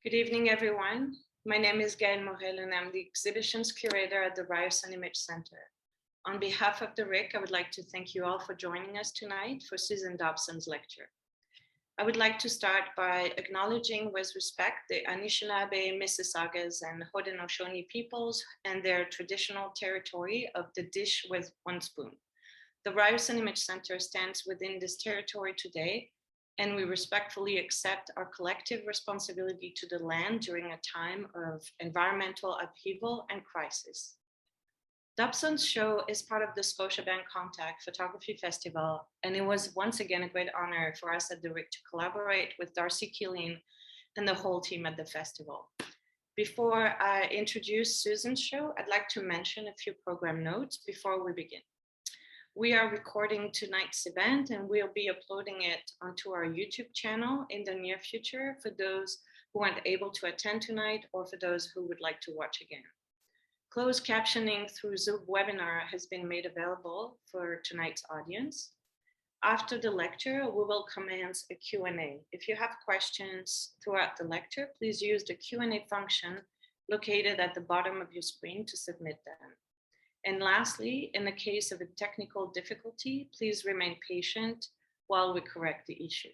Good evening, everyone. My name is Gaëlle Morel, and I'm the exhibitions curator at the Ryerson Image Centre. On behalf of the RIC, I would like to thank you all for joining us tonight for Susan Dobson's lecture. I would like to start by acknowledging with respect the Anishinaabe, Mississaugas, and Haudenosaunee peoples and their traditional territory of the dish with one spoon. The Ryerson Image Centre stands within this territory today, and we respectfully accept our collective responsibility to the land during a time of environmental upheaval and crisis. Dobson's show is part of the Scotiabank Contact Photography Festival, and it was once again a great honor for us at the RIC to collaborate with Darcy Keeling and the whole team at the festival. Before I introduce Susan's show, I'd like to mention a few program notes before we begin. We are recording tonight's event and we'll be uploading it onto our YouTube channel in the near future for those who aren't able to attend tonight or for those who would like to watch again. Closed captioning through Zoom webinar has been made available for tonight's audience. After the lecture, we will commence a Q&A. If you have questions throughout the lecture, please use the Q&A function located at the bottom of your screen to submit them. And lastly, in the case of a technical difficulty, please remain patient while we correct the issue.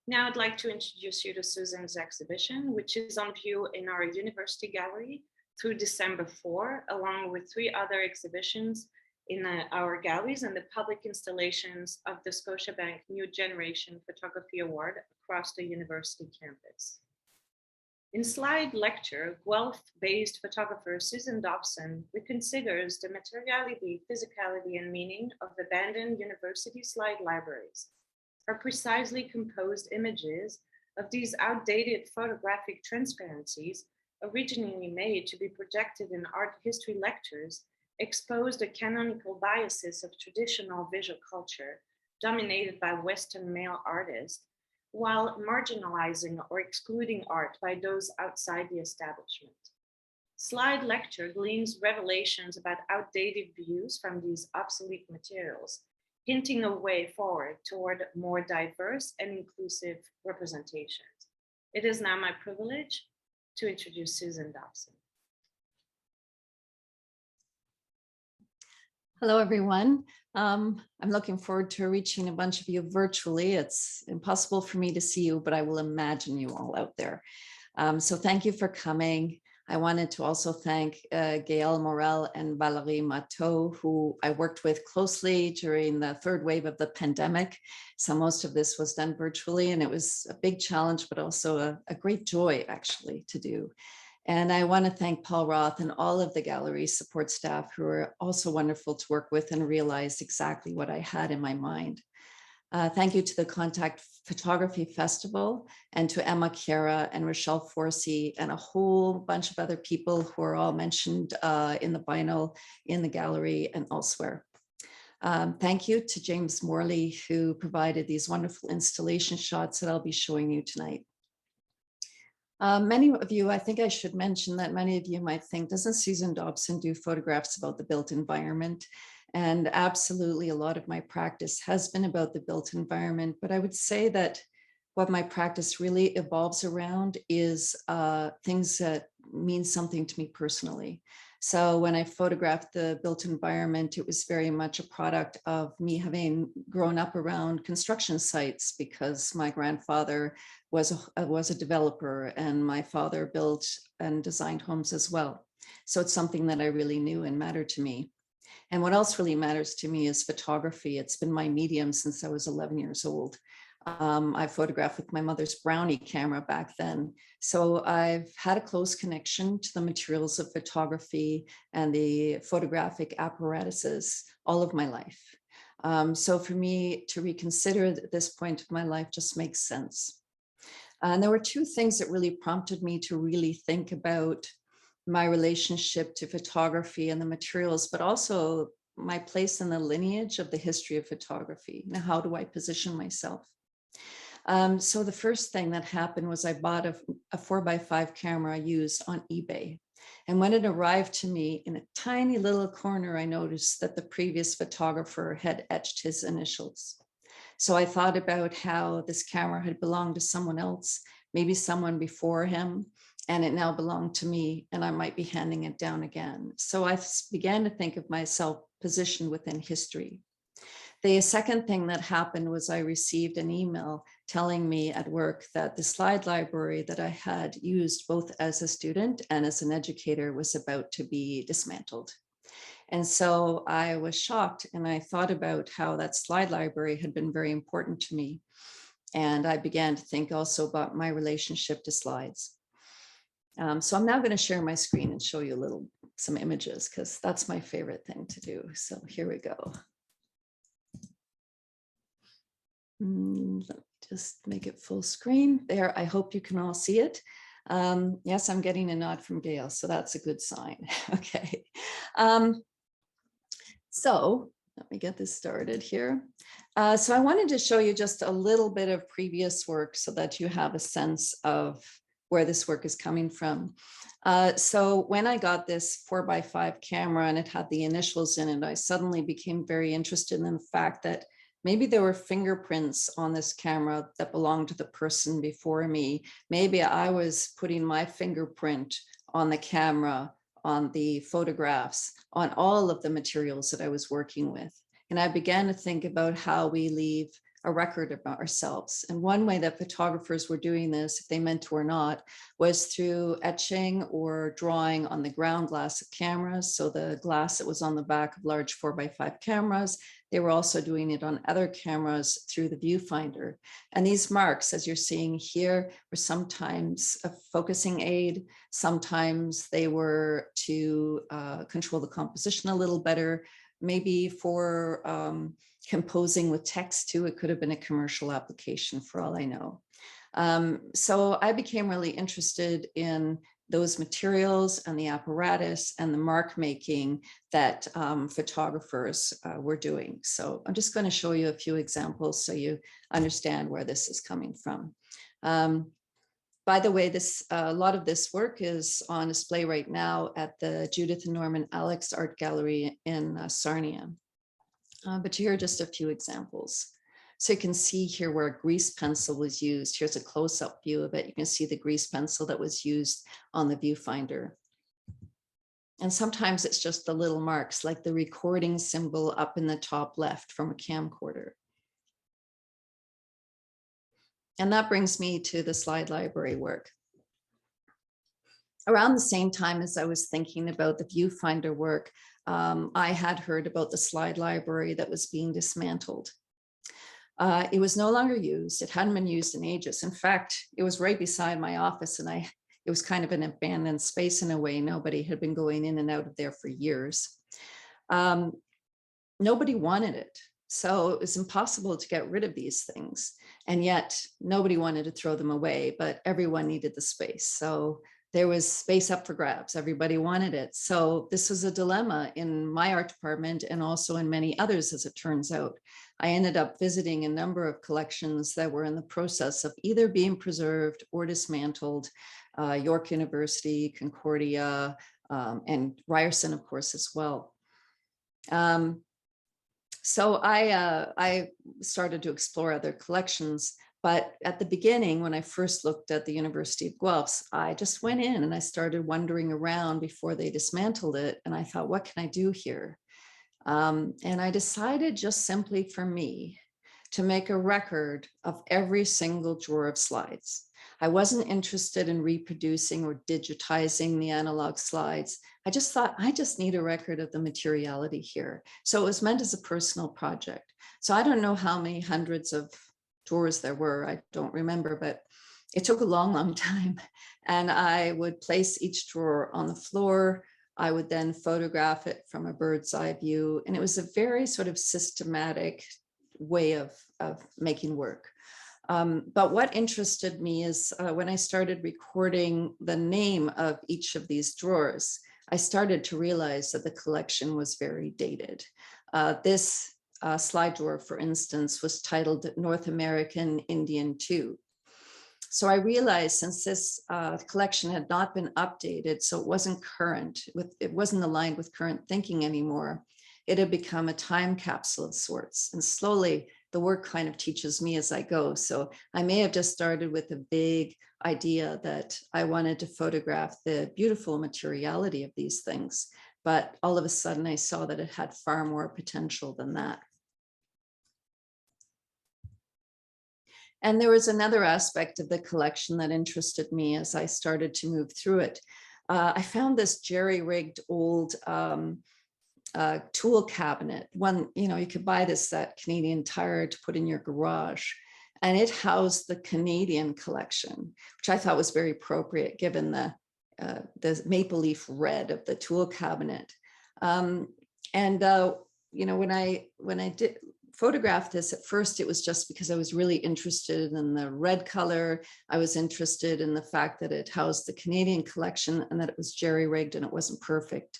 Now I'd like to introduce you to Susan's exhibition, which is on view in our university gallery through December 4, along with 3 other exhibitions in our galleries and the public installations of the Scotiabank New Generation Photography Award across the university campus. In slide lecture, Guelph-based photographer Susan Dobson reconsiders the materiality, physicality, and meaning of abandoned university slide libraries. Her precisely composed images of these outdated photographic transparencies, originally made to be projected in art history lectures, expose the canonical biases of traditional visual culture dominated by Western male artists, while marginalizing or excluding art by those outside the establishment. Slide lecture gleans revelations about outdated views from these obsolete materials, hinting a way forward toward more diverse and inclusive representations. It is now my privilege to introduce Susan Dobson. Hello, everyone. I'm looking forward to reaching a bunch of you virtually. It's impossible for me to see you, but I will imagine you all out there. So thank you for coming. I wanted to also thank Gaëlle Morel and Valérie Matteau, who I worked with closely during the 3rd wave of the pandemic. So most of this was done virtually, and it was a big challenge, but also a great joy actually to do. And I want to thank Paul Roth and all of the gallery support staff who are also wonderful to work with and realized exactly what I had in my mind. Thank you to the Contact Photography Festival and to Emma Chiara and Rochelle Forsey and a whole bunch of other people who are all mentioned in the vinyl, in the gallery and elsewhere. Thank you to James Morley, who provided these wonderful installation shots that I'll be showing you tonight. Many of you, I think I should mention that many of you might think, doesn't Susan Dobson do photographs about the built environment? And absolutely, a lot of my practice has been about the built environment, but I would say that what my practice really evolves around is things that mean something to me personally. So when I photographed the built environment, it was very much a product of me having grown up around construction sites because my grandfather was a developer and my father built and designed homes as well. So it's something that I really knew and mattered to me. And what else really matters to me is photography. It's been my medium since I was 11 years old. I photographed with my mother's Brownie camera back then. So I've had a close connection to the materials of photography and the photographic apparatuses all of my life. So for me to reconsider at this point of my life just makes sense. And there were 2 things that really prompted me to really think about my relationship to photography and the materials, but also my place in the lineage of the history of photography. Now, how do I position myself? So the first thing that happened was I bought a 4x5 camera used on eBay. And when it arrived to me in a tiny little corner, I noticed that the previous photographer had etched his initials. So I thought about how this camera had belonged to someone else, maybe someone before him, and it now belonged to me, and I might be handing it down again. So I began to think of myself positioned within history. The second thing that happened was I received an email telling me at work that the slide library that I had used both as a student and as an educator was about to be dismantled. And so I was shocked, and I thought about how that slide library had been very important to me. And I began to think also about my relationship to slides. So I'm now going to share my screen and show you some images, because that's my favorite thing to do. So here we go. Let me just make it full screen there. I hope you can all see it. Yes, I'm getting a nod from Gail, so that's a good sign. Okay. So let me get this started here. So I wanted to show you just a little bit of previous work so that you have a sense of where this work is coming from. So when I got this 4x5 camera and it had the initials in it, I suddenly became very interested in the fact that maybe there were fingerprints on this camera that belonged to the person before me. Maybe I was putting my fingerprint on the camera, on the photographs, on all of the materials that I was working with. And I began to think about how we leave a record about ourselves. And one way that photographers were doing this, if they meant to or not, was through etching or drawing on the ground glass of cameras. So the glass that was on the back of large 4x5 cameras, they were also doing it on other cameras through the viewfinder. And these marks, as you're seeing here, were sometimes a focusing aid. Sometimes they were to control the composition a little better, maybe for composing with text too. It could have been a commercial application for all I know. So I became really interested in those materials and the apparatus and the mark making that photographers were doing. So I'm just going to show you a few examples so you understand where this is coming from. By the way, a lot of this work is on display right now at the Judith and Norman Alex Art Gallery in Sarnia. But here are just a few examples. So you can see here where a grease pencil was used. Here's a close-up view of it. You can see the grease pencil that was used on the viewfinder. And sometimes it's just the little marks, like the recording symbol up in the top left from a camcorder. And that brings me to the slide library work. Around the same time as I was thinking about the viewfinder work, I had heard about the slide library that was being dismantled. It was no longer used. It hadn't been used in ages. In fact, it was right beside my office, and it was kind of an abandoned space in a way. Nobody had been going in and out of there for years. Nobody wanted it. So it was impossible to get rid of these things. And yet nobody wanted to throw them away, but everyone needed the space. So there was space up for grabs. Everybody wanted it. So this was a dilemma in my art department and also in many others, as it turns out. I ended up visiting a number of collections that were in the process of either being preserved or dismantled. York University, Concordia, and Ryerson, of course, as well. So I started to explore other collections. But at the beginning, when I first looked at the University of Guelph, I just went in and I started wandering around before they dismantled it. And I thought, what can I do here? And I decided just simply for me to make a record of every single drawer of slides. I wasn't interested in reproducing or digitizing the analog slides. I just thought, I just need a record of the materiality here. So it was meant as a personal project. So I don't know how many hundreds of drawers there were, I don't remember, but it took a long, long time. And I would place each drawer on the floor. I would then photograph it from a bird's eye view. And it was a very sort of systematic way of making work. But what interested me is when I started recording the name of each of these drawers, I started to realize that the collection was very dated. This slide drawer, for instance, was titled North American Indian II. So I realized since this collection had not been updated, so it wasn't current, it wasn't aligned with current thinking anymore, it had become a time capsule of sorts. And slowly the work kind of teaches me as I go. So I may have just started with a big idea that I wanted to photograph the beautiful materiality of these things. But all of a sudden I saw that it had far more potential than that. And there was another aspect of the collection that interested me as I started to move through it. I found this jerry-rigged old tool cabinet. One, you could buy this at Canadian Tire to put in your garage. And it housed the Canadian collection, which I thought was very appropriate given the maple leaf red of the tool cabinet. When I did photograph this, at first it was just because I was really interested in the red color. I was interested in the fact that it housed the Canadian collection and that it was jerry-rigged and it wasn't perfect.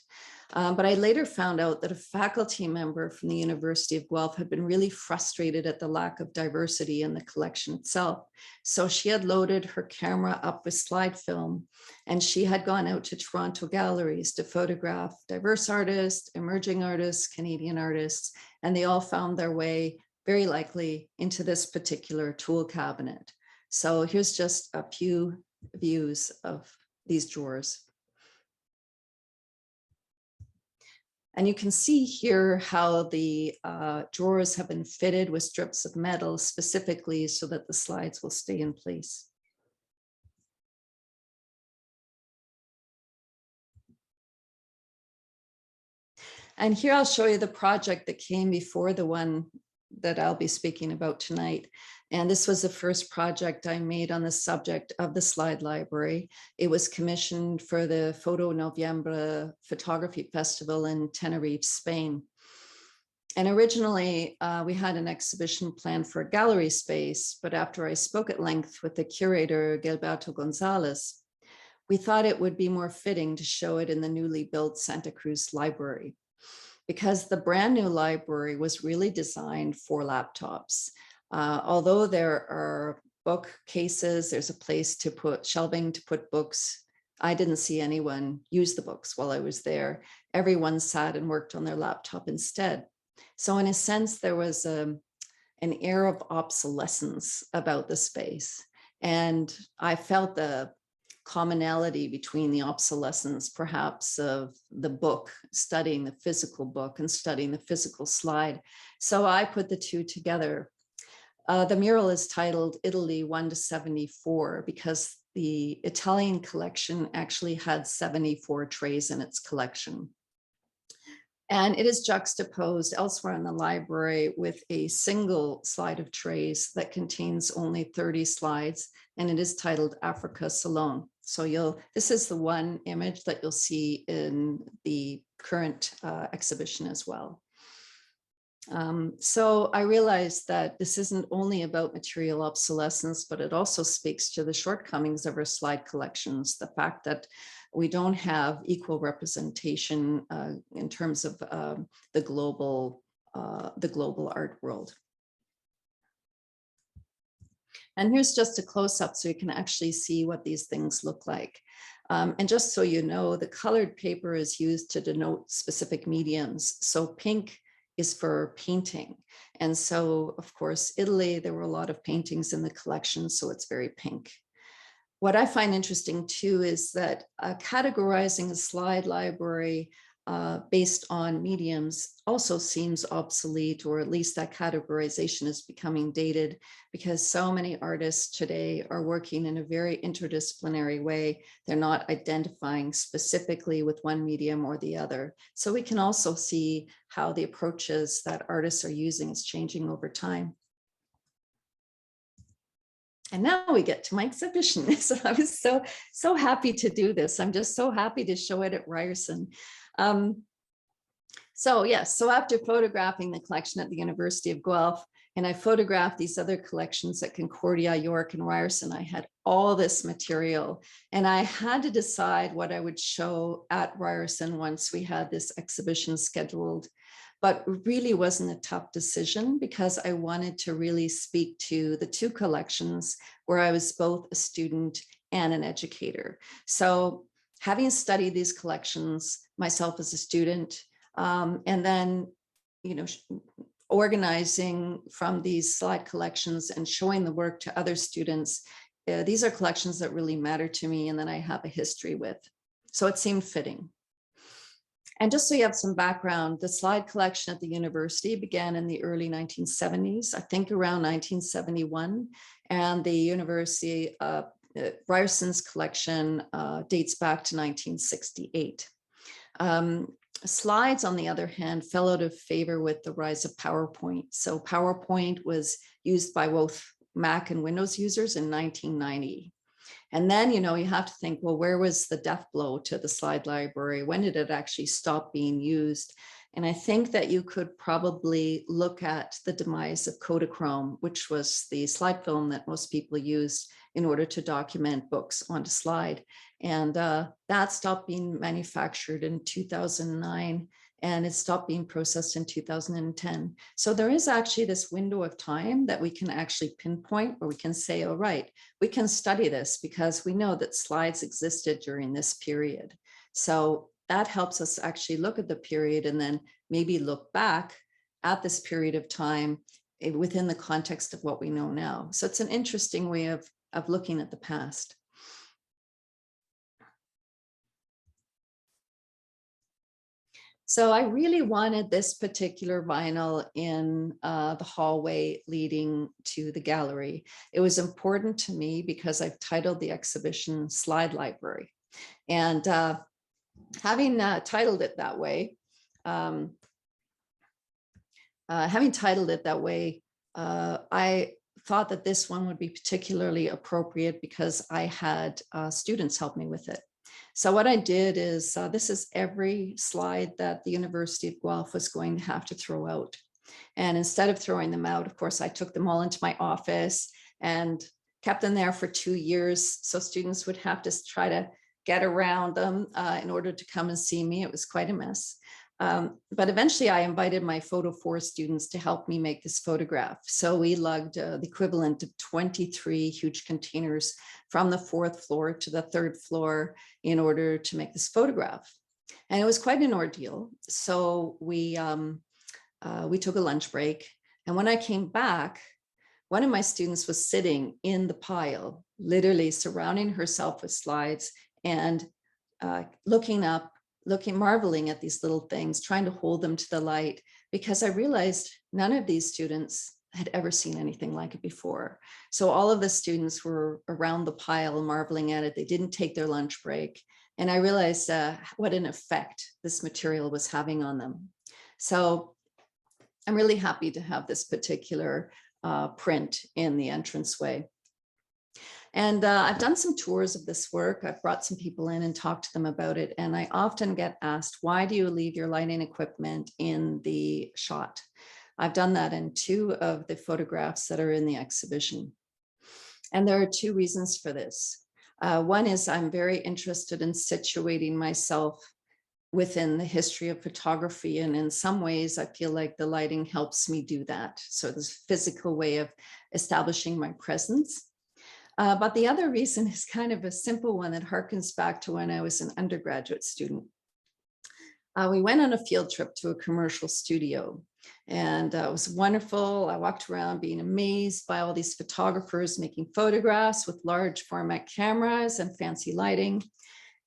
But I later found out that a faculty member from the University of Guelph had been really frustrated at the lack of diversity in the collection itself. So she had loaded her camera up with slide film, and she had gone out to Toronto galleries to photograph diverse artists, emerging artists, Canadian artists, and they all found their way very likely into this particular tool cabinet. So here's just a few views of these drawers. And you can see here how the drawers have been fitted with strips of metal specifically so that the slides will stay in place. And here I'll show you the project that came before the one that I'll be speaking about tonight. And this was the first project I made on the subject of the slide library. It was commissioned for the Photo Noviembre Photography Festival in Tenerife, Spain. And originally we had an exhibition planned for a gallery space, but after I spoke at length with the curator, Gilberto Gonzalez, we thought it would be more fitting to show it in the newly built Santa Cruz Library, because the brand new library was really designed for laptops. Although there are bookcases, there's a place to put shelving to put books. I didn't see anyone use the books while I was there. Everyone sat and worked on their laptop instead. So in a sense, there was an air of obsolescence about the space. And I felt the commonality between the obsolescence perhaps of the book, studying the physical book and studying the physical slide. So I put the two together. The mural is titled Italy 1 to 74 because the Italian collection actually had 74 trays in its collection. And it is juxtaposed elsewhere in the library with a single slide of trays that contains only 30 slides, and it is titled Africa Salon. So this is the one image that you'll see in the current exhibition as well. So I realized that this isn't only about material obsolescence, but it also speaks to the shortcomings of our slide collections, the fact that we don't have equal representation in terms of the global art world. And here's just a close-up so you can actually see what these things look like. And just so you know, the colored paper is used to denote specific mediums. So pink is for painting. And so, of course, Italy, there were a lot of paintings in the collection, so it's very pink. What I find interesting too is that categorizing a slide library based on mediums also seems obsolete, or at least that categorization is becoming dated, because so many artists today are working in a very interdisciplinary way. They're not identifying specifically with one medium or the other. So we can also see how the approaches that artists are using is changing over time. And now we get to my exhibition. So I was so happy to do this. I'm just so happy to show it at Ryerson. So after photographing the collection at the University of Guelph, and I photographed these other collections at Concordia, York, and Ryerson, I had all this material, and I had to decide what I would show at Ryerson once we had this exhibition scheduled. But really wasn't a tough decision, because I wanted to really speak to the two collections where I was both a student and an educator. So having studied these collections myself as a student, and then, organizing from these slide collections and showing the work to other students, these are collections that really matter to me and that I have a history with. So it seemed fitting. And just so you have some background, the slide collection at the university began in the early 1970s, I think around 1971. And the university, Ryerson's collection dates back to 1968. Slides, on the other hand, fell out of favor with the rise of PowerPoint. So PowerPoint was used by both Mac and Windows users in 1990. And then, you have to think, well, where was the death blow to the slide library? When did it actually stop being used? And I think that you could probably look at the demise of Kodachrome, which was the slide film that most people used in order to document books onto slide. And that stopped being manufactured in 2009, and it stopped being processed in 2010. So there is actually this window of time that we can actually pinpoint where we can say, all right, we can study this because we know that slides existed during this period. So that helps us actually look at the period and then maybe look back at this period of time within the context of what we know now. So it's an interesting way of looking at the past. So I really wanted this particular vinyl in the hallway leading to the gallery. It was important to me because I've titled the exhibition Slide Library. And having titled it that way, I thought that this one would be particularly appropriate because I had students help me with it. So what I did is, this is every slide that the University of Guelph was going to have to throw out. And instead of throwing them out, of course, I took them all into my office and kept them there for 2 years. So students would have to try to get around them in order to come and see me. It was quite a mess. But eventually I invited my Photo 4 students to help me make this photograph. So we lugged the equivalent of 23 huge containers from the 4th floor to the 3rd floor in order to make this photograph. And it was quite an ordeal. So we took a lunch break. And when I came back, one of my students was sitting in the pile, literally surrounding herself with slides and marveling at these little things, trying to hold them to the light, because I realized none of these students had ever seen anything like it before. So all of the students were around the pile marveling at it. They didn't take their lunch break. And I realized what an effect this material was having on them. So I'm really happy to have this particular print in the entranceway. And I've done some tours of this work. I've brought some people in and talked to them about it. And I often get asked, why do you leave your lighting equipment in the shot? I've done that in 2 of the photographs that are in the exhibition. And there are 2 reasons for this. One is I'm very interested in situating myself within the history of photography. And in some ways, I feel like the lighting helps me do that. So this physical way of establishing my presence. But the other reason is kind of a simple one that harkens back to when I was an undergraduate student. We went on a field trip to a commercial studio, and it was wonderful. I walked around being amazed by all these photographers making photographs with large format cameras and fancy lighting.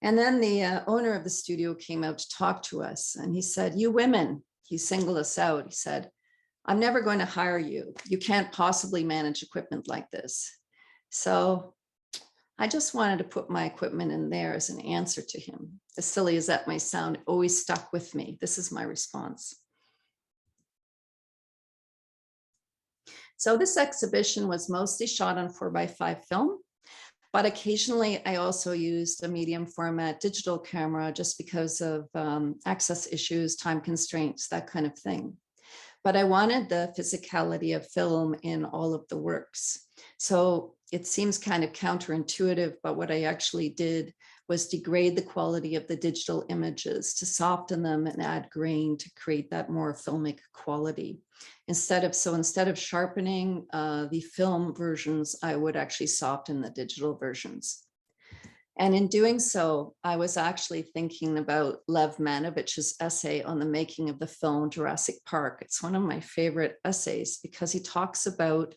And then the owner of the studio came out to talk to us, and he said, "You women," he singled us out. He said, "I'm never going to hire you. You can't possibly manage equipment like this." So I just wanted to put my equipment in there as an answer to him. As silly as that may sound, it always stuck with me. This is my response. So this exhibition was mostly shot on 4x5 film, but occasionally I also used a medium format digital camera just because of access issues, time constraints, that kind of thing. But I wanted the physicality of film in all of the works. So it seems kind of counterintuitive, but what I actually did was degrade the quality of the digital images to soften them and add grain to create that more filmic quality. Instead of sharpening the film versions, I would actually soften the digital versions. And in doing so, I was actually thinking about Lev Manovich's essay on the making of the film Jurassic Park. It's one of my favorite essays because he talks about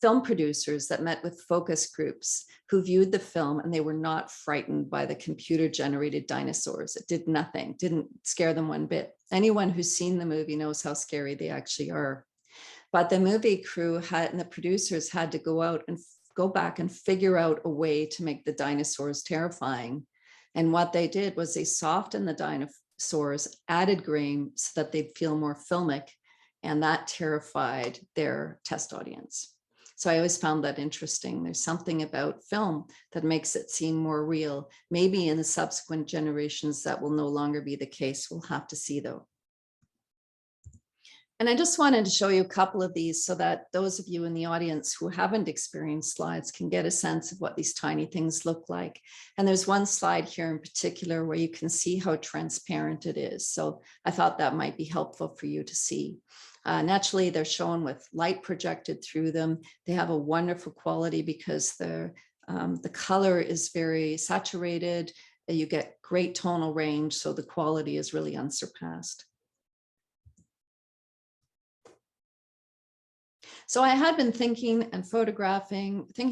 film producers that met with focus groups who viewed the film and they were not frightened by the computer-generated dinosaurs. It did nothing, didn't scare them one bit. Anyone who's seen the movie knows how scary they actually are. But the movie crew had, and the producers had to go out and go back and figure out a way to make the dinosaurs terrifying. And what they did was they softened the dinosaurs, added grain so that they'd feel more filmic, and that terrified their test audience. So I always found that interesting. There's something about film that makes it seem more real. Maybe in the subsequent generations that will no longer be the case. We'll have to see though. And I just wanted to show you a couple of these so that those of you in the audience who haven't experienced slides can get a sense of what these tiny things look like. And there's one slide here in particular where you can see how transparent it is. So I thought that might be helpful for you to see. Naturally, they're shown with light projected through them. They have a wonderful quality because the color is very saturated. You get great tonal range, so the quality is really unsurpassed. So I had been thinking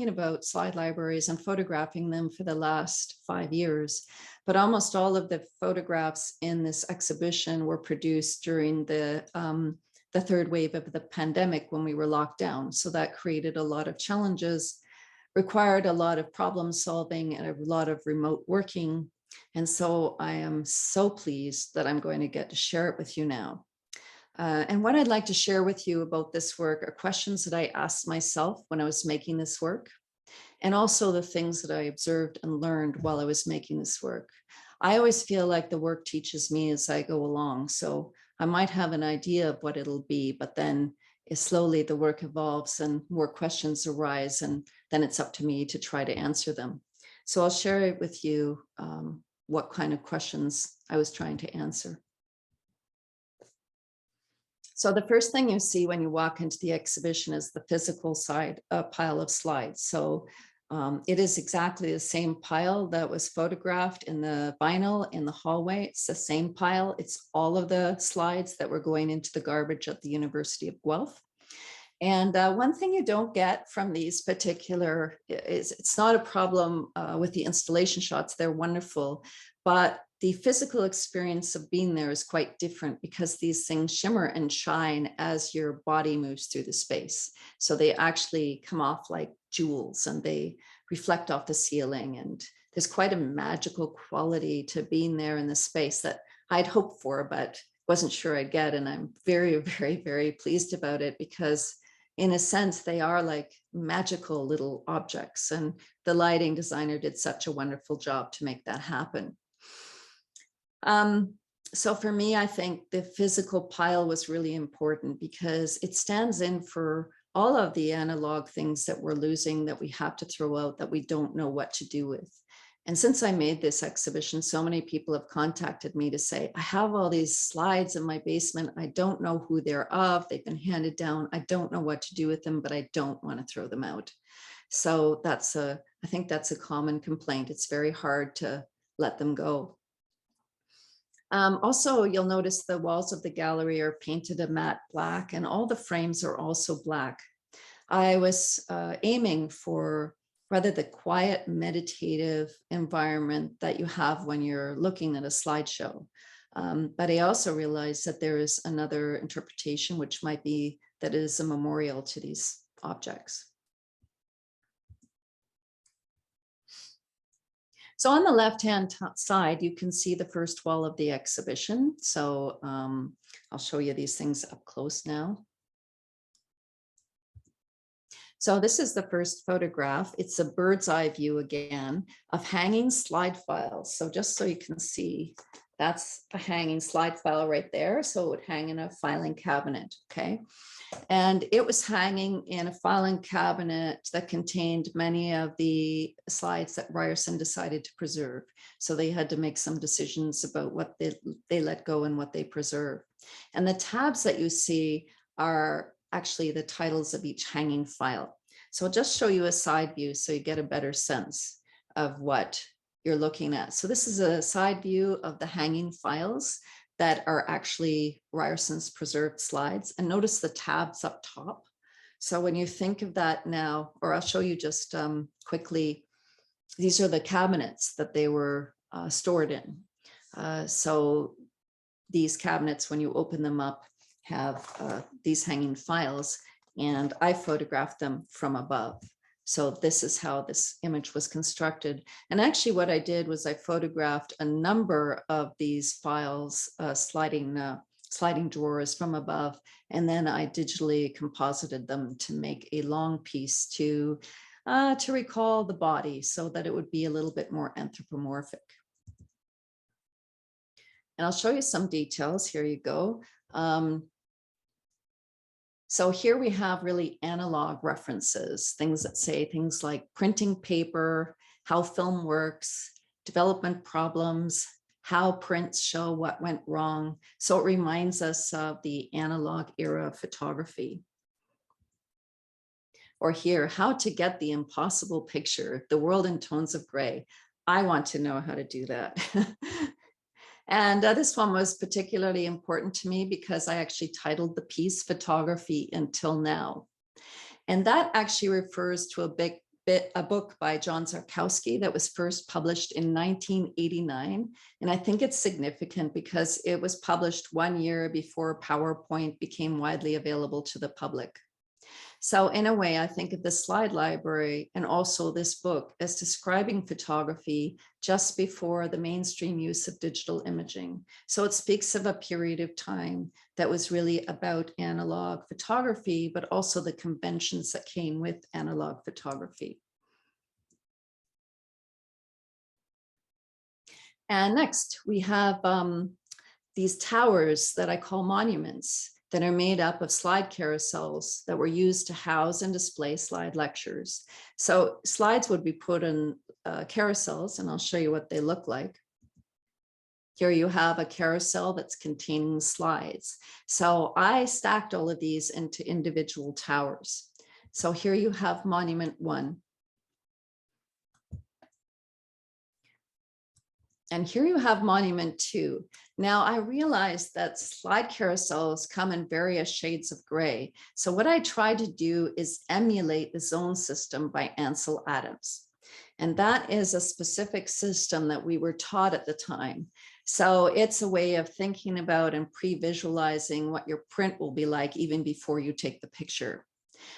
about slide libraries and photographing them for the last 5 years, but almost all of the photographs in this exhibition were produced during the third wave of the pandemic when we were locked down. So that created a lot of challenges, required a lot of problem solving and a lot of remote working. And so I am so pleased that I'm going to get to share it with you now. And what I'd like to share with you about this work are questions that I asked myself when I was making this work, and also the things that I observed and learned while I was making this work. I always feel like the work teaches me as I go along. So I might have an idea of what it'll be, but then slowly the work evolves and more questions arise, and then it's up to me to try to answer them. So I'll share it with you what kind of questions I was trying to answer. So the first thing you see when you walk into the exhibition is the physical side, a pile of slides. So it is exactly the same pile that was photographed in the vinyl in the hallway. It's the same pile. It's all of the slides that were going into the garbage at the University of Guelph. And one thing you don't get from these particular is it's not a problem with the installation shots. They're wonderful, but the physical experience of being there is quite different because these things shimmer and shine as your body moves through the space. So they actually come off like jewels and they reflect off the ceiling. And there's quite a magical quality to being there in the space that I'd hoped for, but wasn't sure I'd get. And I'm very, very, very pleased about it because in a sense, they are like magical little objects. And the lighting designer did such a wonderful job to make that happen. So for me, I think the physical pile was really important because it stands in for all of the analog things that we're losing, that we have to throw out, that we don't know what to do with. And since I made this exhibition, so many people have contacted me to say, I have all these slides in my basement. I don't know who they're of. They've been handed down. I don't know what to do with them, but I don't want to throw them out. So I think that's a common complaint. It's very hard to let them go. Also, you'll notice the walls of the gallery are painted a matte black and all the frames are also black. I was aiming for rather the quiet, meditative environment that you have when you're looking at a slideshow. But I also realized that there is another interpretation, which might be that it is a memorial to these objects. So on the left-hand side, you can see the first wall of the exhibition. So I'll show you these things up close now. So this is the first photograph. It's a bird's eye view again of hanging slide files. So just so you can see, that's a hanging slide file right there. So it would hang in a filing cabinet, okay? And it was hanging in a filing cabinet that contained many of the slides that Ryerson decided to preserve. So they had to make some decisions about what they let go and what they preserve. And the tabs that you see are actually the titles of each hanging file. So I'll just show you a side view so you get a better sense of what you're looking at. So this is a side view of the hanging files that are actually Ryerson's preserved slides. And notice the tabs up top. So when you think of that now, or I'll show you just quickly, these are the cabinets that they were stored in. So these cabinets, when you open them up, have these hanging files, and I photographed them from above. So this is how this image was constructed. And actually what I did was I photographed a number of these files, sliding drawers from above, and then I digitally composited them to make a long piece to recall the body so that it would be a little bit more anthropomorphic. And I'll show you some details. Here you go. So here we have really analog references, things that say things like printing paper, how film works, development problems, how prints show what went wrong. So it reminds us of the analog era of photography. Or here, how to get the impossible picture, the world in tones of gray. I want to know how to do that. And this one was particularly important to me because I actually titled the piece Photography Until Now. And that actually refers to a book by John Zarkowski that was first published in 1989. And I think it's significant because it was published 1 year before PowerPoint became widely available to the public. So in a way, I think of the slide library and also this book as describing photography just before the mainstream use of digital imaging. So it speaks of a period of time that was really about analog photography, but also the conventions that came with analog photography. And next, we have these towers that I call monuments, that are made up of slide carousels that were used to house and display slide lectures. So slides would be put in carousels, and I'll show you what they look like. Here you have a carousel that's containing slides. So I stacked all of these into individual towers. So here you have Monument 1. And here you have Monument 2. Now I realized that slide carousels come in various shades of gray. So what I tried to do is emulate the zone system by Ansel Adams. And that is a specific system that we were taught at the time. So it's a way of thinking about and pre-visualizing what your print will be like even before you take the picture.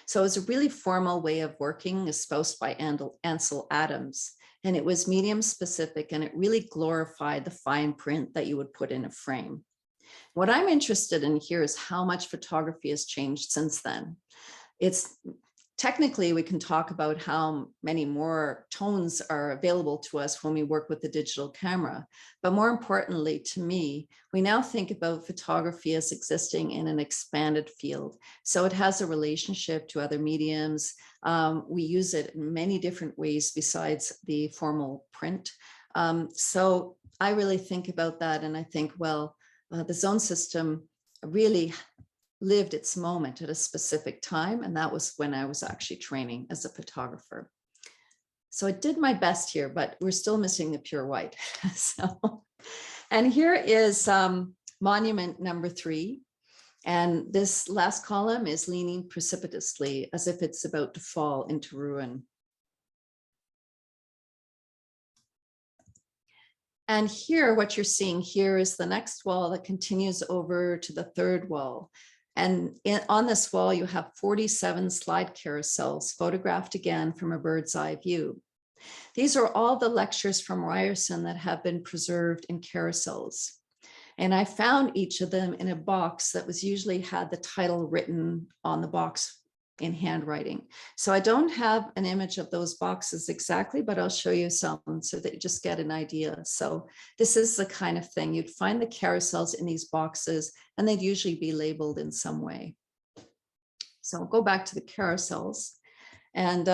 So it's a really formal way of working espoused by Ansel Adams. And it was medium specific, and it really glorified the fine print that you would put in a frame. What I'm interested in here is how much photography has changed since then. It's technically, we can talk about how many more tones are available to us when we work with the digital camera. But more importantly, to me, we now think about photography as existing in an expanded field. So it has a relationship to other mediums. We use it in many different ways besides the formal print. So I really think about that, and I think, well, the zone system really lived its moment at a specific time, and that was when I was actually training as a photographer. So I did my best here, but we're still missing the pure white. And here is monument number 3. And this last column is leaning precipitously as if it's about to fall into ruin. And here, what you're seeing here is the next wall that continues over to the 3rd wall. And on this wall, you have 47 slide carousels photographed again from a bird's eye view. These are all the lectures from Ryerson that have been preserved in carousels. And I found each of them in a box that was usually had the title written on the box in handwriting. So I don't have an image of those boxes exactly, but I'll show you some so that you just get an idea. So this is the kind of thing you'd find the carousels in these boxes, and they'd usually be labeled in some way. So I'll go back to the carousels. And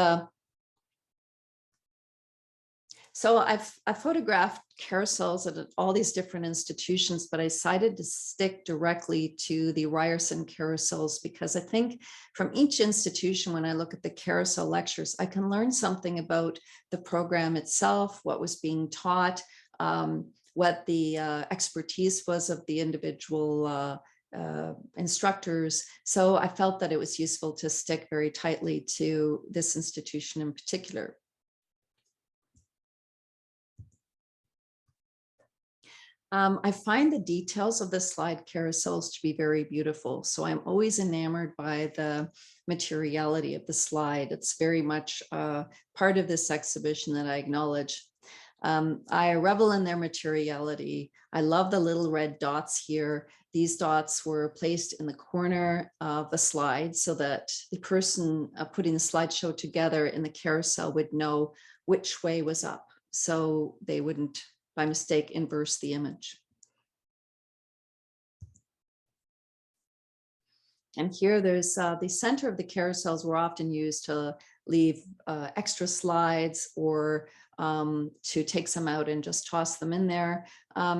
So I photographed carousels at all these different institutions, but I decided to stick directly to the Ryerson carousels because I think from each institution, when I look at the carousel lectures, I can learn something about the program itself, what was being taught, what the expertise was of the individual instructors. So I felt that it was useful to stick very tightly to this institution in particular. I find the details of the slide carousels to be very beautiful. So I'm always enamored by the materiality of the slide. It's very much part of this exhibition that I acknowledge. I revel in their materiality. I love the little red dots here. These dots were placed in the corner of the slide so that the person putting the slideshow together in the carousel would know which way was up. So they wouldn't, by mistake, inverse the image. And here there's the center of the carousels were often used to leave extra slides or to take some out and just toss them in there.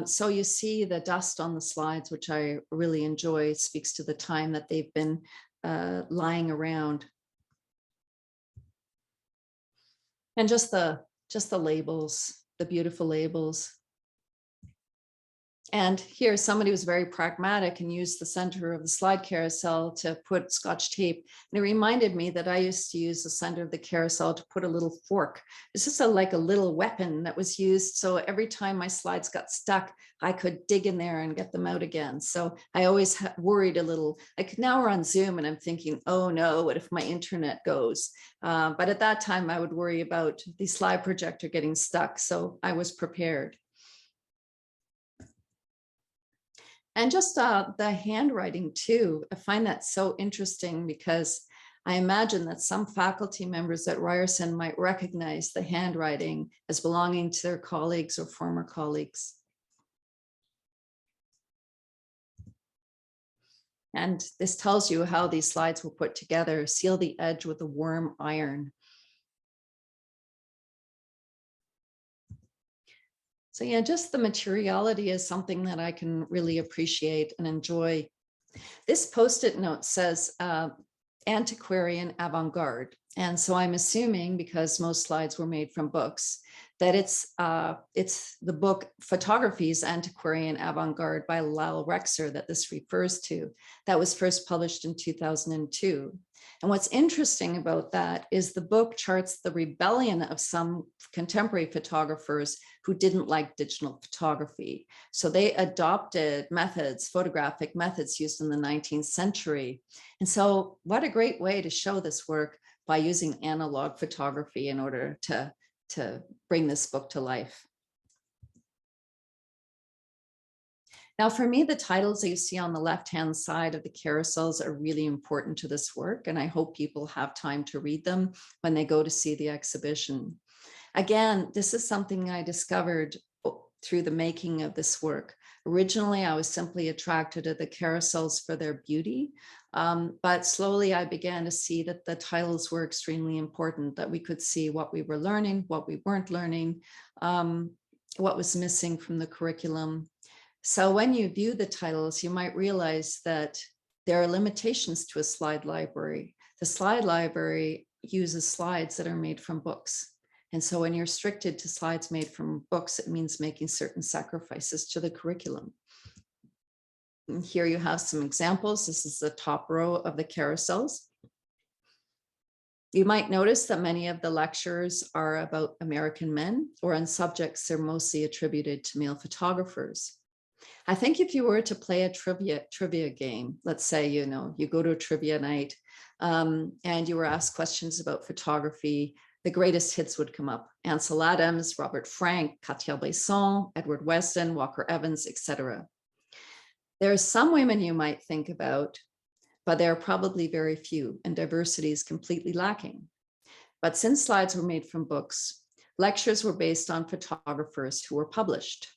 So you see the dust on the slides, which I really enjoy. It speaks to the time that they've been lying around. And just the labels, the beautiful labels. And here somebody was very pragmatic and used the center of the slide carousel to put Scotch tape. And it reminded me that I used to use the center of the carousel to put a little fork. It's just like a little weapon that was used. So every time my slides got stuck, I could dig in there and get them out again. So I always worried a little, like now we're on Zoom and I'm thinking, oh no, what if my internet goes? But at that time I would worry about the slide projector getting stuck. So I was prepared. And just the handwriting too, I find that so interesting because I imagine that some faculty members at Ryerson might recognize the handwriting as belonging to their colleagues or former colleagues. And this tells you how these slides were put together. Seal the edge with a warm iron. So yeah, just the materiality is something that I can really appreciate and enjoy. This Post-it note says antiquarian avant-garde. And so I'm assuming, because most slides were made from books, that it's the book Photography's Antiquarian Avant-Garde by Lyle Rexer that this refers to. That was first published in 2002. And what's interesting about that is the book charts the rebellion of some contemporary photographers who didn't like digital photography. So they adopted methods, photographic methods used in the 19th century. And so what a great way to show this work by using analog photography in order to bring this book to life. Now, for me, the titles that you see on the left-hand side of the carousels are really important to this work, and I hope people have time to read them when they go to see the exhibition. Again, this is something I discovered through the making of this work. Originally, I was simply attracted to the carousels for their beauty, but slowly I began to see that the titles were extremely important, that we could see what we were learning, what we weren't learning, what was missing from the curriculum. So when you view the titles, you might realize that there are limitations to a slide library. The slide library uses slides that are made from books. And so when you're restricted to slides made from books, it means making certain sacrifices to the curriculum. And here you have some examples. This is the top row of the carousels. You might notice that many of the lectures are about American men or on subjects they're mostly attributed to male photographers. I think if you were to play a trivia game, let's say, you go to a trivia night and you were asked questions about photography, the greatest hits would come up. Ansel Adams, Robert Frank, Cartier-Bresson, Edward Weston, Walker Evans, etc. There are some women you might think about, but there are probably very few, and diversity is completely lacking. But since slides were made from books, lectures were based on photographers who were published.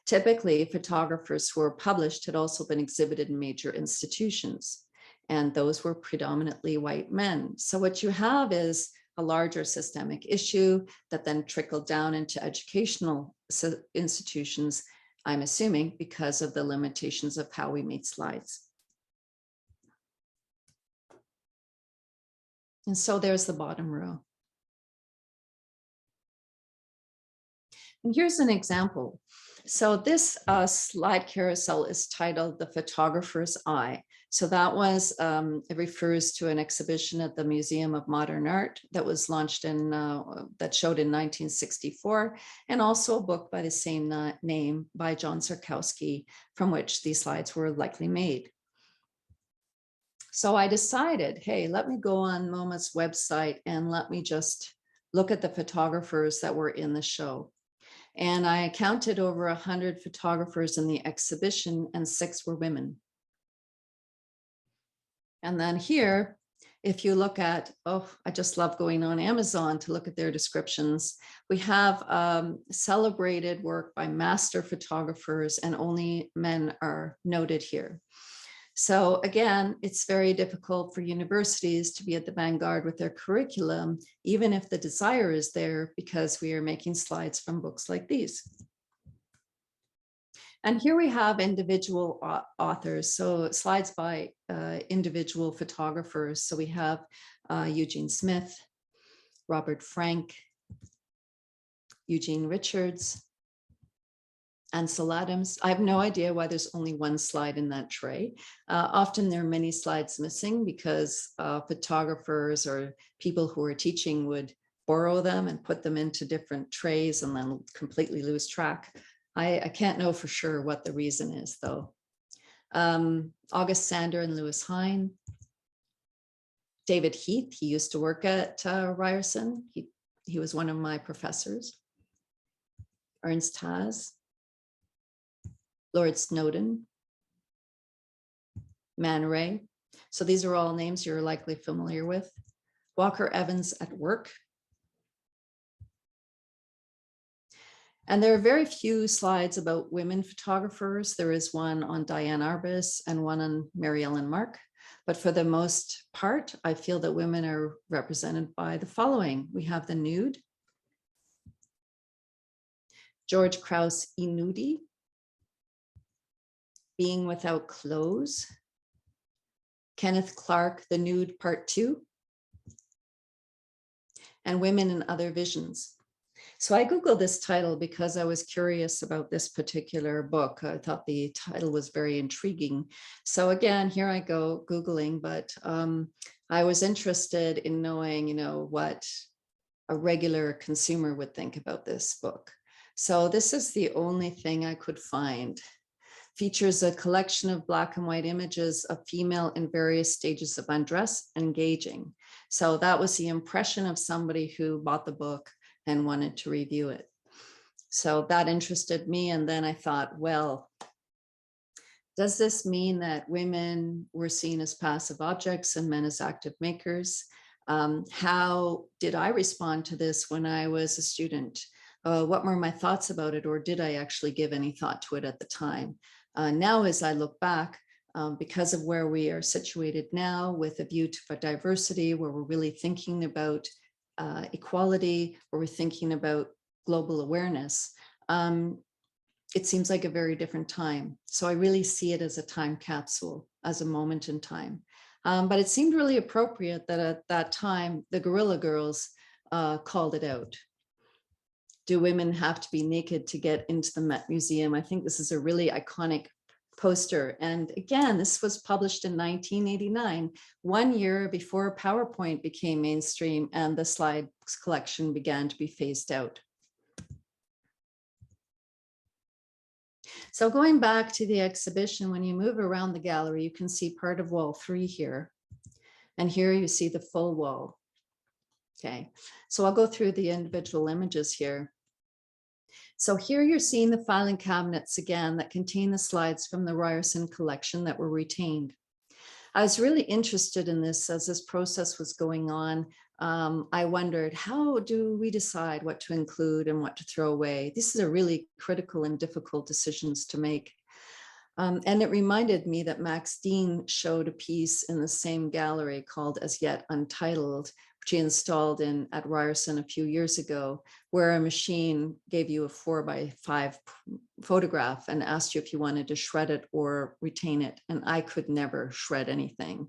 Typically, photographers who were published had also been exhibited in major institutions, and those were predominantly white men. So what you have is a larger systemic issue that then trickled down into educational institutions, I'm assuming because of the limitations of how we made slides. And so there's the bottom row. And here's an example. So this slide carousel is titled The Photographer's Eye. So that was, it refers to an exhibition at the Museum of Modern Art that was launched in, that showed in 1964, and also a book by the same name by John Sarkowski, from which these slides were likely made. So I decided, hey, let me go on MoMA's website and let me just look at the photographers that were in the show. And I counted over 100 photographers in the exhibition, and 6 were women. And then here, if you look at, oh, I just love going on Amazon to look at their descriptions. We have celebrated work by master photographers, and only men are noted here. So again, it's very difficult for universities to be at the vanguard with their curriculum, even if the desire is there, because we are making slides from books like these. And here we have individual authors, so slides by individual photographers. So we have Eugene Smith, Robert Frank, Eugene Richards, Ansel Adams. I have no idea why there's only one slide in that tray. Often there are many slides missing because photographers or people who are teaching would borrow them and put them into different trays and then completely lose track. I can't know for sure what the reason is, though. August Sander and Lewis Hine. David Heath, he used to work at Ryerson. He was one of my professors. Ernst Haas. Lord Snowden, Man Ray. So these are all names you're likely familiar with. Walker Evans at work. And there are very few slides about women photographers. There is one on Diane Arbus and one on Mary Ellen Mark. But for the most part, I feel that women are represented by the following. We have the nude. George Krauss Inudi. Being Without Clothes, Kenneth Clark, The Nude Part 2, and Women and Other Visions. So I Googled this title because I was curious about this particular book. I thought the title was very intriguing. So again, here I go Googling, but I was interested in knowing, you know, what a regular consumer would think about this book. So this is the only thing I could find. Features a collection of black and white images of female in various stages of undress and engaging. So that was the impression of somebody who bought the book and wanted to review it. So that interested me. And then I thought, well, does this mean that women were seen as passive objects and men as active makers? How did I respond to this when I was a student? What were my thoughts about it, or did I actually give any thought to it at the time? Now, as I look back, because of where we are situated now with a view to diversity, where we're really thinking about equality, where we're thinking about global awareness, it seems like a very different time. So I really see it as a time capsule, as a moment in time. But it seemed really appropriate that at that time, the Guerrilla Girls called it out. Do women have to be naked to get into the Met Museum? I think this is a really iconic poster. And again, this was published in 1989, 1 year before PowerPoint became mainstream and the slides collection began to be phased out. So going back to the exhibition, when you move around the gallery, you can see part of wall 3 here. And here you see the full wall. Okay, so I'll go through the individual images here. So here you're seeing the filing cabinets again that contain the slides from the Ryerson collection that were retained. I was really interested in this as this process was going on. I wondered, how do we decide what to include and what to throw away? These are really critical and difficult decisions to make. And it reminded me that Max Dean showed a piece in the same gallery called As Yet Untitled, installed in at Ryerson a few years ago, where a machine gave you a 4x5 photograph and asked you if you wanted to shred it or retain it. And I could never shred anything.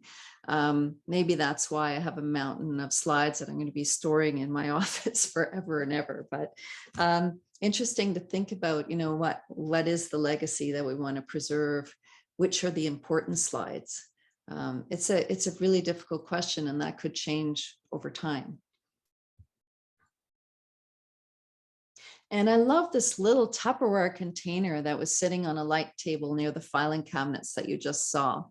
Maybe that's why I have a mountain of slides that I'm going to be storing in my office forever and ever. But interesting to think about, you know, what is the legacy that we want to preserve? Which are the important slides? It's a really difficult question, and that could change over time. And I love this little Tupperware container that was sitting on a light table near the filing cabinets that you just saw.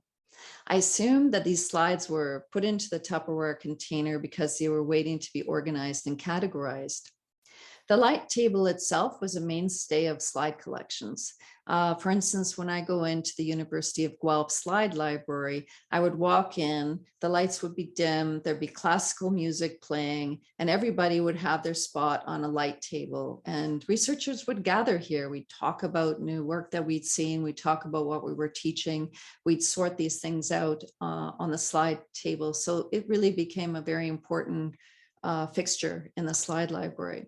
I assume that these slides were put into the Tupperware container because they were waiting to be organized and categorized. The light table itself was a mainstay of slide collections. For instance, when I go into the University of Guelph slide library, I would walk in, the lights would be dim, there'd be classical music playing, and everybody would have their spot on a light table. And researchers would gather here. We'd talk about new work that we'd seen. We'd talk about what we were teaching. We'd sort these things out on the slide table. So it really became a very important fixture in the slide library.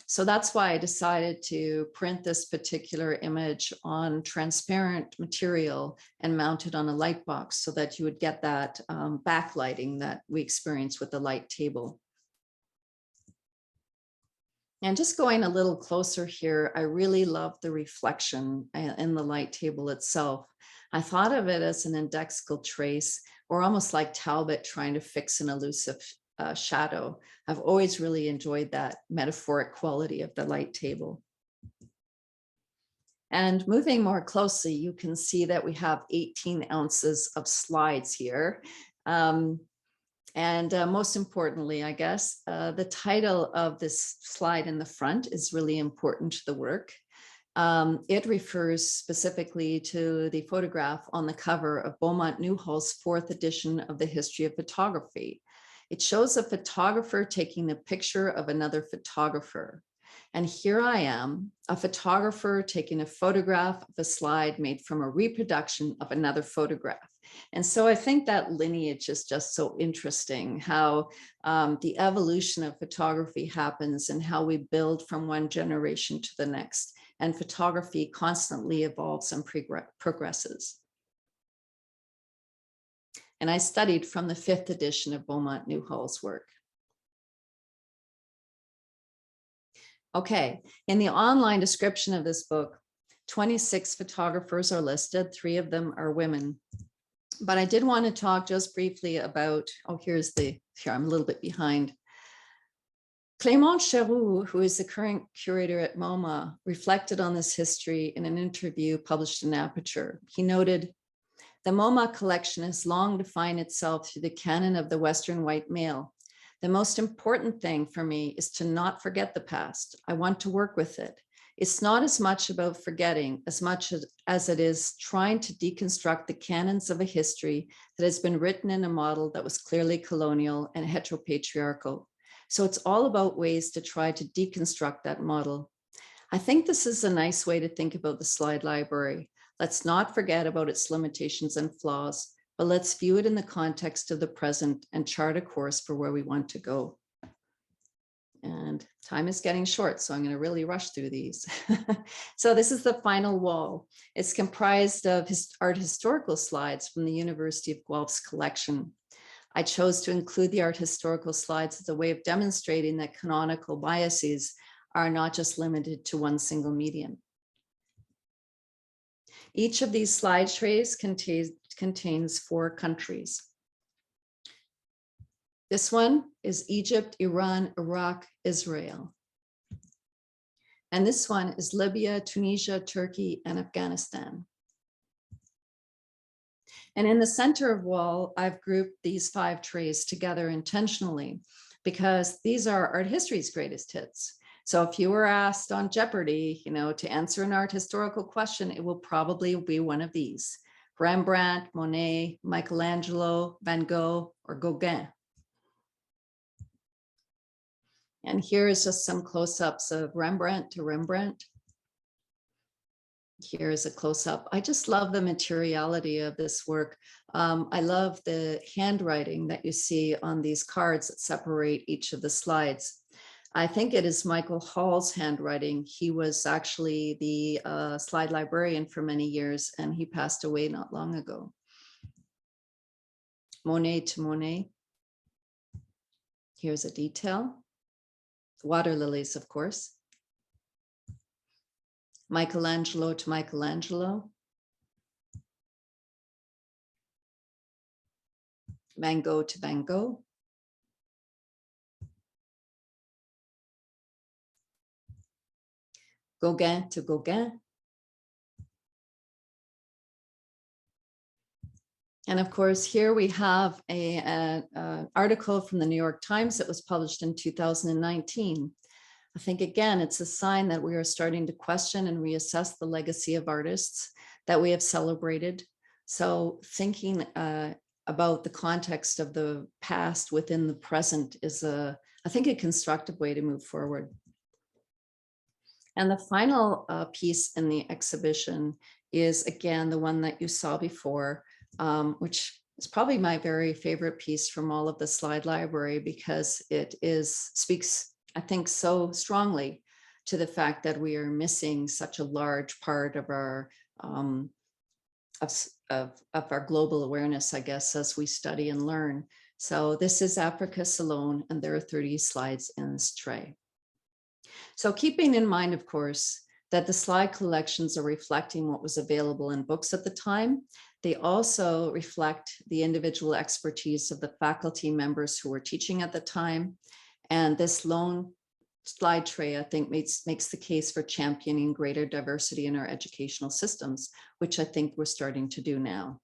So that's why I decided to print this particular image on transparent material and mount it on a light box so that you would get that backlighting that we experience with the light table. And just going a little closer here, I really love the reflection in the light table itself. I thought of it as an indexical trace, or almost like Talbot trying to fix an elusive shadow. I've always really enjoyed that metaphoric quality of the light table. And moving more closely, you can see that we have 18 ounces of slides here. Most importantly, I guess, the title of this slide in the front is really important to the work. It refers specifically to the photograph on the cover of Beaumont Newhall's 4th edition of the History of Photography. It shows a photographer taking a picture of another photographer. And here I am, a photographer taking a photograph of a slide made from a reproduction of another photograph. And so I think that lineage is just so interesting, how the evolution of photography happens and how we build from one generation to the next. And photography constantly evolves and progresses. And I studied from the 5th edition of Beaumont Newhall's work. Okay, in the online description of this book, 26 photographers are listed, 3 of them are women. But I did want to talk just briefly about, here I'm a little bit behind. Clément Cheroux, who is the current curator at MoMA, reflected on this history in an interview published in Aperture. He noted, "The MoMA collection has long defined itself through the canon of the Western white male. The most important thing for me is to not forget the past. I want to work with it. It's not as much about forgetting as much as it is trying to deconstruct the canons of a history that has been written in a model that was clearly colonial and heteropatriarchal. So it's all about ways to try to deconstruct that model. I think this is a nice way to think about the slide library. Let's not forget about its limitations and flaws, but let's view it in the context of the present and chart a course for where we want to go." And time is getting short, so I'm going to really rush through these. So this is the final wall. It's comprised of art historical slides from the University of Guelph's collection. I chose to include the art historical slides as a way of demonstrating that canonical biases are not just limited to one single medium. Each of these slide trays contains 4 countries. This one is Egypt, Iran, Iraq, Israel. And this one is Libya, Tunisia, Turkey, and Afghanistan. And in the center of wall, I've grouped these 5 trays together intentionally because these are art history's greatest hits. So if you were asked on Jeopardy, to answer an art historical question, it will probably be one of these: Rembrandt, Monet, Michelangelo, Van Gogh, or Gauguin. And here is just some close-ups of Rembrandt to Rembrandt. Here is a close-up. I just love the materiality of this work. I love the handwriting that you see on these cards that separate each of the slides. I think it is Michael Hall's handwriting. He was actually the slide librarian for many years, and he passed away not long ago. Monet to Monet. Here's a detail. Water lilies, of course. Michelangelo to Michelangelo. Van Gogh to Van Gogh. Gauguin to Gauguin. And of course, here we have an article from the New York Times that was published in 2019. I think, again, it's a sign that we are starting to question and reassess the legacy of artists that we have celebrated. So thinking about the context of the past within the present is, I think, a constructive way to move forward. And the final piece in the exhibition is, again, the one that you saw before, which is probably my very favorite piece from all of the slide library, because it speaks, I think, so strongly to the fact that we are missing such a large part of our of our global awareness, I guess, as we study and learn. So this is Africa Salone, and there are 30 slides in this tray. So keeping in mind, of course, that the slide collections are reflecting what was available in books at the time, they also reflect the individual expertise of the faculty members who were teaching at the time. And this lone slide tray, I think, makes the case for championing greater diversity in our educational systems, which I think we're starting to do now.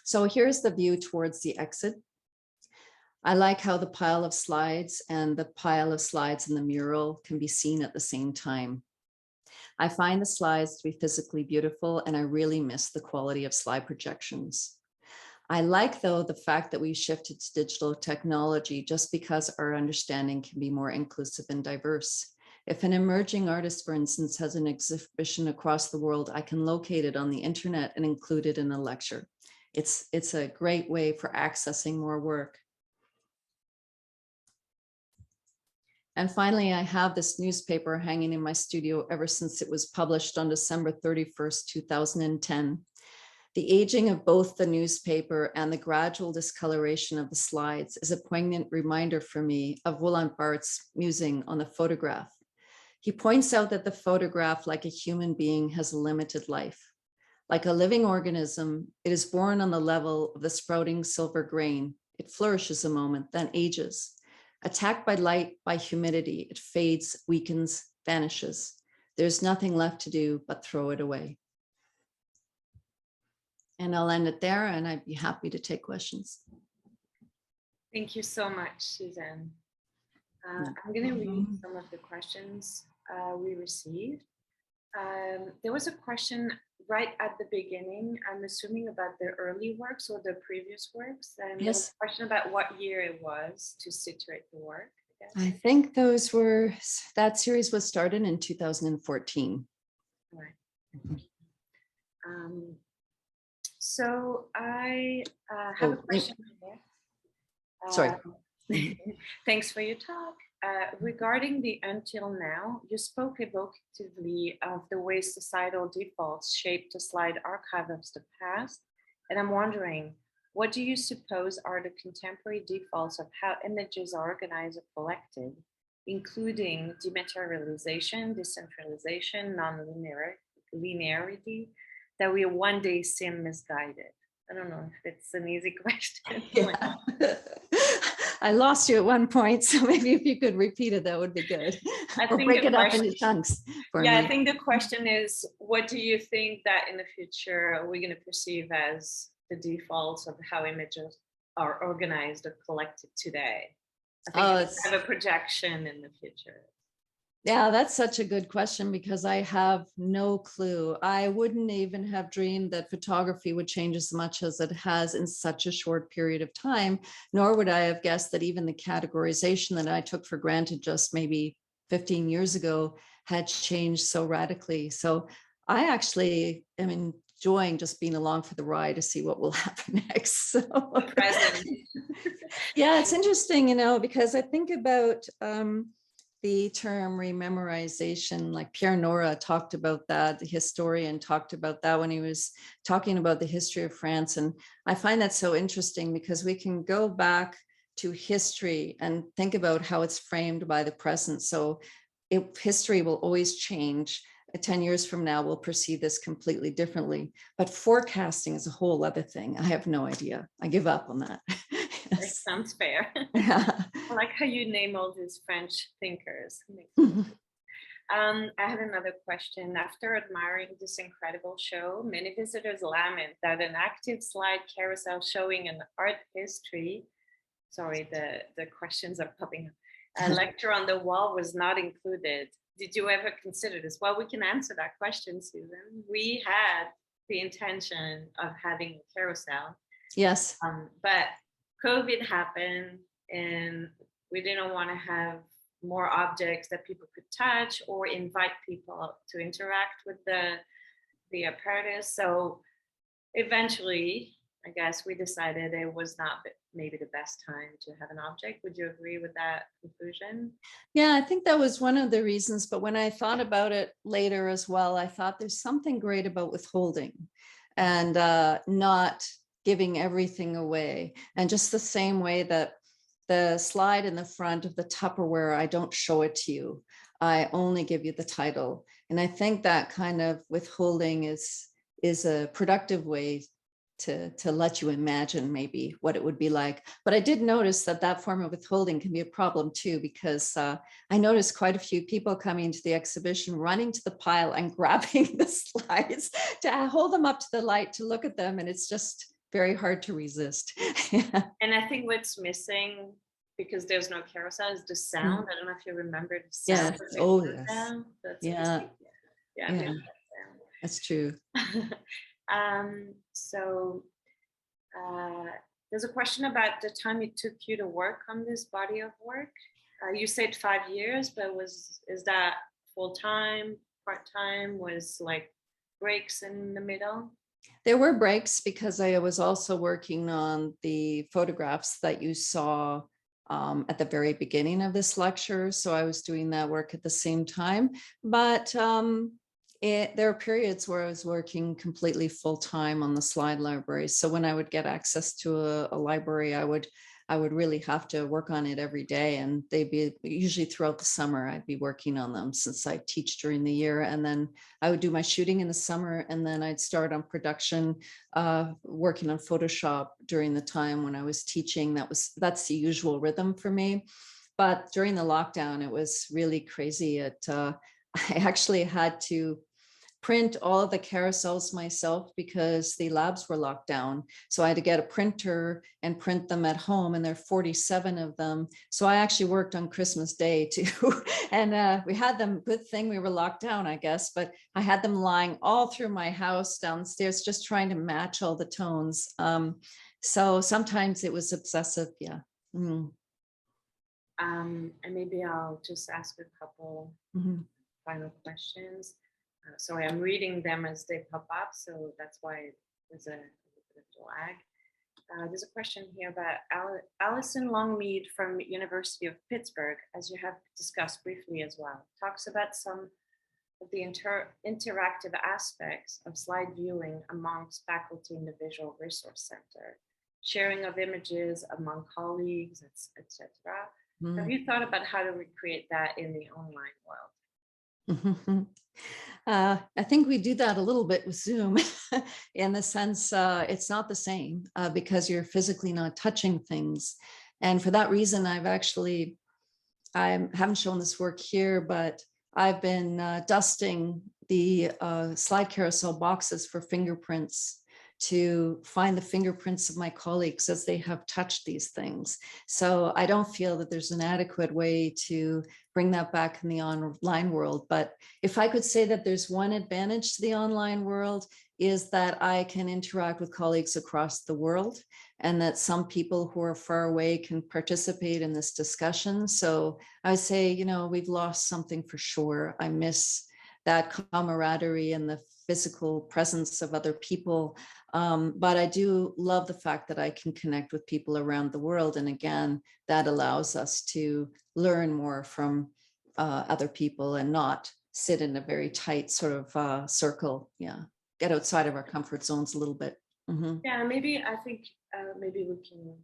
So here's the view towards the exit. I like how the pile of slides and the pile of slides in the mural can be seen at the same time. I find the slides to be physically beautiful, and I really miss the quality of slide projections. I like, though, the fact that we shifted to digital technology just because our understanding can be more inclusive and diverse. If an emerging artist, for instance, has an exhibition across the world, I can locate it on the internet and include it in a lecture. It's a great way for accessing more work. And finally, I have this newspaper hanging in my studio ever since it was published on December 31st, 2010. The aging of both the newspaper and the gradual discoloration of the slides is a poignant reminder for me of Roland Barthes' musing on the photograph. He points out that the photograph, like a human being, has a limited life. Like a living organism, it is born on the level of the sprouting silver grain. It flourishes a moment, then ages. Attacked by light, by humidity, it fades, weakens, vanishes. There's nothing left to do but throw it away. And I'll end it there, and I'd be happy to take questions. Thank you so much, Susan. I'm going to read some of the questions we received. There was a question right at the beginning, I'm assuming about the early works or the previous works. And yes. There was a question about what year it was to situate the work. I think that series was started in 2014. Right. So I have a question here. Sorry. Thanks for your talk. Regarding the until now, you spoke evocatively of the way societal defaults shaped the slide archive of the past. And I'm wondering, what do you suppose are the contemporary defaults of how images are organized or collected, including dematerialization, decentralization, non-linearity, that we one day seem misguided? I don't know if it's an easy question. Yeah. I lost you at one point, so maybe if you could repeat it, that would be good. Or break it up into chunks for me. I think the question is, what do you think that in the future we're going to perceive as the defaults of how images are organized or collected today? I think it's kind of a projection in the future. Yeah, that's such a good question, because I have no clue. I wouldn't even have dreamed that photography would change as much as it has in such a short period of time, nor would I have guessed that even the categorization that I took for granted just maybe 15 years ago had changed so radically. So I actually am enjoying just being along for the ride to see what will happen next. So Present. yeah, it's interesting, you know, because I think about the term rememorization, like Pierre Nora talked about that, the historian talked about that when he was talking about the history of France. And I find that so interesting because we can go back to history and think about how it's framed by the present. So history will always change. 10 years from now, we'll perceive this completely differently. But forecasting is a whole other thing. I have no idea. I give up on that. That sounds fair. Yeah. I like how you name all these French thinkers. I have another question. After admiring this incredible show, many visitors lament that an active slide carousel showing an art history, sorry, the questions are popping up, a lecture on the wall was not included. Did you ever consider this? Well, we can answer that question, Susan. We had the intention of having a carousel. Yes. But COVID happened and we didn't want to have more objects that people could touch or invite people to interact with the apparatus. So eventually, I guess we decided it was not maybe the best time to have an object. Would you agree with that conclusion? Yeah, I think that was one of the reasons. But when I thought about it later as well, I thought there's something great about withholding and not giving everything away. And just the same way that the slide in the front of the Tupperware, I don't show it to you. I only give you the title. And I think that kind of withholding is a productive way to let you imagine maybe what it would be like. But I did notice that form of withholding can be a problem too, because I noticed quite a few people coming to the exhibition, running to the pile and grabbing the slides to hold them up to the light to look at them. And it's just very hard to resist. And I think what's missing, because there's no carousel, is the sound. I don't know if you remember the sound. Yes. Oh, yes. That's Yeah. yeah. That's true. So there's a question about the time it took you to work on this body of work. You said 5 years, but is that full-time, part-time? Was like breaks in the middle? There were breaks because I was also working on the photographs that you saw at the very beginning of this lecture. So I was doing that work at the same time. But there are periods where I was working completely full-time on the slide library. So when I would get access to a library, I would really have to work on it every day. And they'd be usually throughout the summer, I'd be working on them since I teach during the year. And then I would do my shooting in the summer, and then I'd start on production, working on Photoshop during the time when I was teaching. That's the usual rhythm for me. But during the lockdown, it was really crazy. I actually had to print all of the carousels myself because the labs were locked down. So I had to get a printer and print them at home, and there are 47 of them. So I actually worked on Christmas Day too. And we had them, good thing we were locked down, I guess, but I had them lying all through my house downstairs, just trying to match all the tones. So sometimes it was obsessive, yeah. Mm. And maybe I'll just ask a couple final questions. Sorry, I'm reading them as they pop up, so that's why there's a bit of lag. There's a question here about Alison Longmead from University of Pittsburgh, as you have discussed briefly as well, talks about some of the interactive aspects of slide viewing amongst faculty in the Visual Resource Center, sharing of images among colleagues, etc. Have you thought about how to recreate that in the online world? I think we do that a little bit with Zoom in the sense it's not the same because you're physically not touching things. And for that reason, I haven't shown this work here, but I've been dusting the slide carousel boxes for fingerprints to find the fingerprints of my colleagues as they have touched these things. So I don't feel that there's an adequate way to bring that back in the online world. But if I could say that there's one advantage to the online world, is that I can interact with colleagues across the world. and that some people who are far away can participate in this discussion. So I would say, you know, we've lost something for sure. I miss that camaraderie and the physical presence of other people. But I do love the fact that I can connect with people around the world. And again, that allows us to learn more from other people and not sit in a very tight sort of circle. Yeah, get outside of our comfort zones a little bit. Mhm. Yeah, maybe I think maybe we can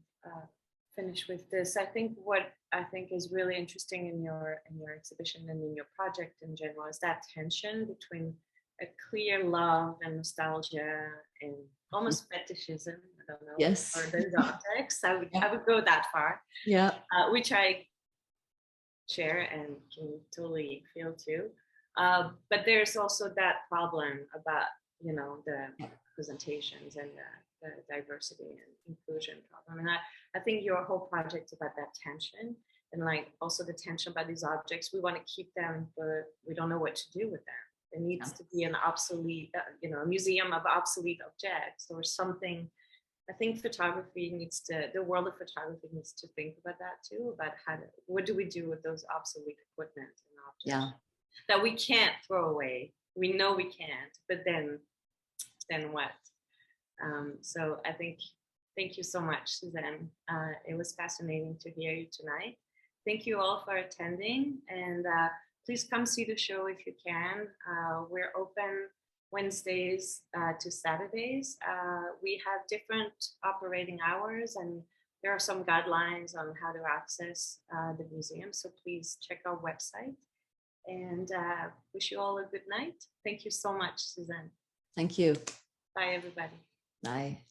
finish with this. I think what I think is really interesting in your exhibition and in your project in general is that tension between a clear love and nostalgia and almost fetishism. I don't know. Yes. For those objects, I Yeah. would go that far. Yeah. Which I share and can totally feel too. But there's also that problem about, you know, the presentations and the diversity and inclusion problem. And I think your whole project is about that tension and like also the tension about these objects. We want to keep them, but we don't know what to do with them. There needs to be an obsolete, you know, a museum of obsolete objects or something. I think photography needs to, the world of photography needs to think about that too, about what do we do with those obsolete equipment and objects that we can't throw away. We know we can't, but then what? So I think, thank you so much, Suzanne. It was fascinating to hear you tonight. Thank you all for attending, and please come see the show if you can. We're open Wednesdays to Saturdays. We have different operating hours, and there are some guidelines on how to access the museum. So please check our website, and wish you all a good night. Thank you so much, Suzanne. Thank you. Bye, everybody. Bye.